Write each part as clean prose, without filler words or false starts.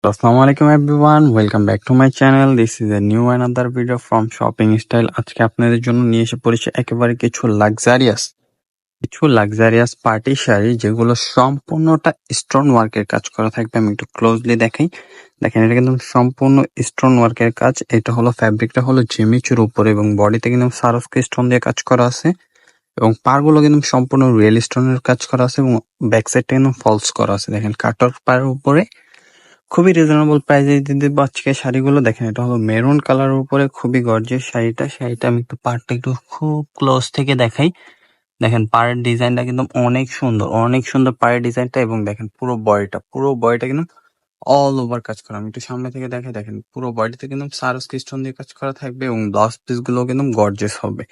Assalamu alaikum everyone, welcome back to my channel. This is a new another video from shopping style. আজকে আপনাদের জন্য নিয়ে এসে পড়েছে একেবারে কিছু লাক্সারিয়াস পার্টি শাড়ি, যেগুলো সম্পূর্ণটা স্টোন ওয়ার্কের কাজ করা থাকবে। আমি একটু ক্লোজলি দেখাই। দেখেন, এটা কিন্তু সম্পূর্ণ স্টোন ওয়ার্কের কাজ। এটা হলো ফ্যাব্রিকটা হলো জিমিচুর উপরে এবং বডিতে কিন্তু সারস্কি স্টোন দিয়ে কাজ করা আছে এবং পারগুলো কিন্তু সম্পূর্ণ রিয়েল স্টোনের কাজ করা আছে এবং ব্যাক সাইডটা কিন্তু ফলস করা আছে। দেখেন, কাটার পাড়ের উপরে খুবই রিজনেবল প্রাইসে দিয়ে দেবো আজকে শাড়িগুলো। দেখেন, এটা হলো মেরুন কালারের উপরে খুবই গর্জিয়াস শাড়িটা আমি একটু পাড়টা একটু খুব ক্লোজ থেকে দেখাই। দেখেন, পাড়ের ডিজাইনটা কিন্তু অনেক সুন্দর পাড়ের ডিজাইনটা। এবং দেখেন পুরো বডিটা কিন্তু অল ওভার কাজ করা। আমি একটু সামনে থেকে দেখাই। দেখেন, পুরো বডিতে কিন্তু সারস্কি স্টোন দিয়ে কাজ করা থাকবে এবং ব্লাউজ পিস গুলো কিন্তু গর্জিয়াস হবে।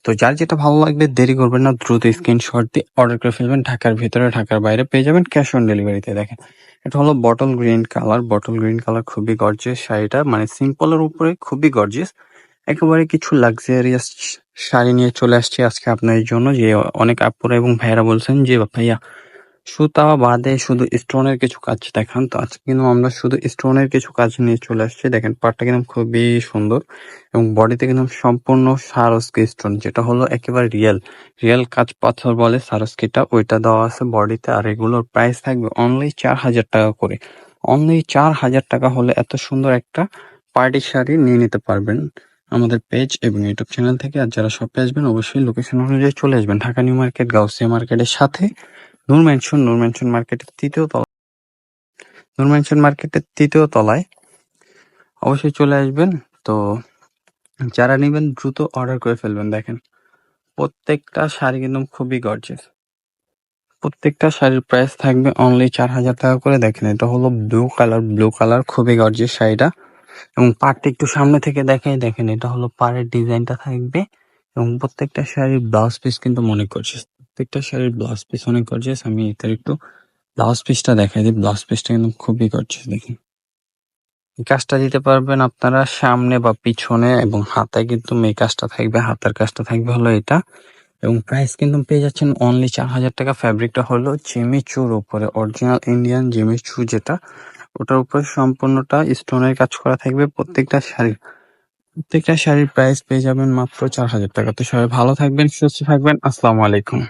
তো যার যেটা ভালো লাগবে দেরি করবেন না, দ্রুত স্ক্রিনশট দিয়ে অর্ডার করে ফেলবেন। ঢাকার ভিতরে ঢাকার বাইরে পেয়ে যাবেন ক্যাশ অন ডেলিভারিতে। দেখেন, এটা হলো বটল গ্রিন কালার খুবই গর্জিয়াস শাড়িটা, মানে সিম্পলের উপরে খুবই গর্জিয়াস। একেবারে কিছু লাক্সারিয়াস শাড়ি নিয়ে চলে আসছি আজকে আপনার জন্য। যে অনেক আপুরা এবং ভাইয়েরা বলছেন যে ভাইয়া সুতা বাদে শুধু স্টোনের কিছু কাজ দেখান, তো আজকে কিন্তু আমরা শুধু স্টোনের কিছু কাজ নিয়ে চলে আসছি। দেখেন, পাটটা কিন্তু খুবই সুন্দর এবং বডিতে কিন্তু সম্পূর্ণ সারস্কি স্টোন, যেটা হলো একেবারে রিয়েল কাজ পাথর বলে সারস্কিটা, ওইটা দেওয়া আছে বডিতে। আর এগুলোর প্রাইস থাকবে অনলি 4,000 টাকা করে। অনলি 4,000 টাকা হলে এত সুন্দর একটা পার্টি শাড়ি নিয়ে নিতে পারবেন আমাদের পেজ এবং ইউটিউব চ্যানেল থেকে। আর যারা শপে আসবেন অবশ্যই লোকেশন অনুযায়ী চলে আসবেন। ঢাকা নিউ মার্কেট, গাউসিয়া মার্কেটের সাথে নূর ম্যানশন মার্কেটের তৃতীয় তলায় অবশ্যই চলে আসবেন। তো যারা নেবেন দ্রুত অর্ডার করে ফেলবেন। দেখেন, প্রত্যেকটা শাড়ি কিন্তু খুবই গর্জিয়াস। প্রত্যেকটা শাড়ির প্রাইস থাকবে অনলি 4,000 টাকা করে। দেখেন, এটা হলো ব্লু কালার খুবই গর্জিয়াস শাড়িটা এবং পাড়টা একটু সামনে থেকে দেখাই। দেখেন, এটা হলো পাড়ের ডিজাইনটা থাকবে এবং প্রত্যেকটা শাড়ির ব্লাউজ পিস কিন্তু অনেক গর্জিয়াস। আমি এটার একটু ব্লাউজ পিসটা দেখাই দিই। ব্লাউজ পিসটা কিন্তু খুবই গর্জিয়াস। দেখেন, এই কাজটা দিতে পারবেন আপনারা সামনে বা পিছনে এবং হাতায় কিন্তু এই কাজটা থাকবে। হাতার কাজটা থাকবে হলো এটা এবং প্রাইস কিন্তু পেয়ে যাচ্ছেন অনলি 4,000 টাকা। ফ্যাব্রিকটা হলো জিমিচুর উপরে, অরিজিনাল ইন্ডিয়ান জিমিচু, যেটা ওটার উপরে সম্পূর্ণটা স্টোনের কাজ করা থাকবে। প্রত্যেকটা শাড়ির প্রাইস পেয়ে যাবেন মাত্র 4,000 টাকা। তো সবাই ভালো থাকবেন, সুস্থ থাকবেন। আসসালামু আলাইকুম।